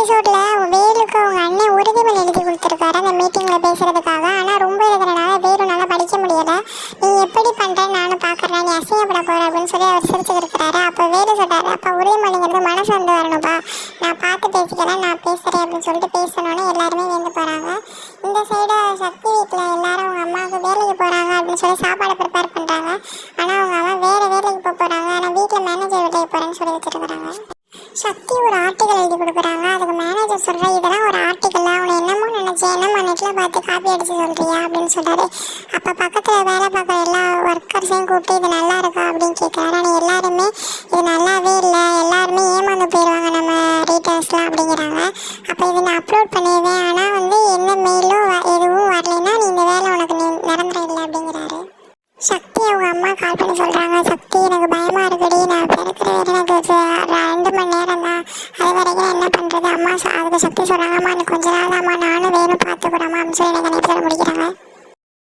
எபிசோட்ல வேலுக்கு அவங்க அண்ணன் உறுதிமொழி எழுதி கொடுத்துருக்காரு அந்த மீட்டிங்ல பேசுறதுக்காக. ஆனா ரொம்ப எழுதுறதுனால வேலு நல்லா படிக்க முடியல. நீ எப்படி பண்றேன்னு நானும் பாக்குறேன், நீ அசிங்கப்பட போற அப்படின்னு சொல்லி அவர் சிரிச்சு இருக்கிறாரு. அப்ப வேலு சொல்றாரு, அப்ப உறுதிமொழிங்கிறது மனசு வந்து வரணும்பா, நான் பார்த்து பேசிக்கிறேன், நான் பேசுறேன் அப்படின்னு சொல்லிட்டு பேசணும்னு எல்லாருமே வேந்து போறாங்க. இந்த சைடு சக்தி வீட்டுல எல்லாரும் அவங்க அம்மாவுக்கு வேலைக்கு போறாங்க அப்படின்னு சொல்லி சாப்பாடு ப்ரிப்பேர் பண்றாங்க. ஆனா அவங்க அம்மா வேற வேலைக்கு போறாங்க. ஆனா வீட்டுல மேனேஜர் வேலைக்கு போறேன்னு சொல்லி வச்சிருக்காங்க. சக்தி ஒரு ஆர்டிகல் எழுதி கொடுக்குறாங்க. அதுக்கு மேனேஜர் சொல்ற, இதெல்லாம் ஒரு ஆர்டிகல், அவனை என்னமோ நினைச்சேன், என்னம்மா நெட்ல பார்த்து காப்பி அடிச்சு சொல்றியா அப்படின்னு சொல்றாரு. அப்ப பக்கத்துல வேலை பார்க்குற எல்லா ஒர்க்கர்ஸையும் கூப்பிட்டு இது நல்லா இருக்கா அப்படின்னு கேட்கறாரு. ஆனால் எல்லாருமே இது நல்லாவே இல்லை, எல்லாருமே ஏமாந்து போயிடுவாங்க நம்ம ரீட்டர்ஸ்லாம் அப்படிங்கிறாங்க. அப்போ இது நான் அப்லோட் பண்ணிடுவேன், ஆனால் வந்து என்ன மெயிலும் எதுவும் வரலைன்னா நீ இந்த வேலை உனக்கு நிரந்தரம் இல்லை அப்படிங்கிறாரு. சக்தி அவங்க அம்மா கால் பண்ணி சொல்றாங்க, சக்தி எனக்கு பயமா இருக்குடி, நான் பிறக்கிற வரை எனக்கு 2 மணி நேரம் தான், அது வரைக்கும் என்ன பண்றது அம்மா. அதுக்கு சக்தி சொல்றாங்க, அம்மா எனக்கு கொஞ்ச நாள் அம்மா, நானும் வேணும் பார்த்துக்கிறோம்மா அப்படின்னு சொல்லி எனக்கு நினைச்சு முடிக்கிறாங்க.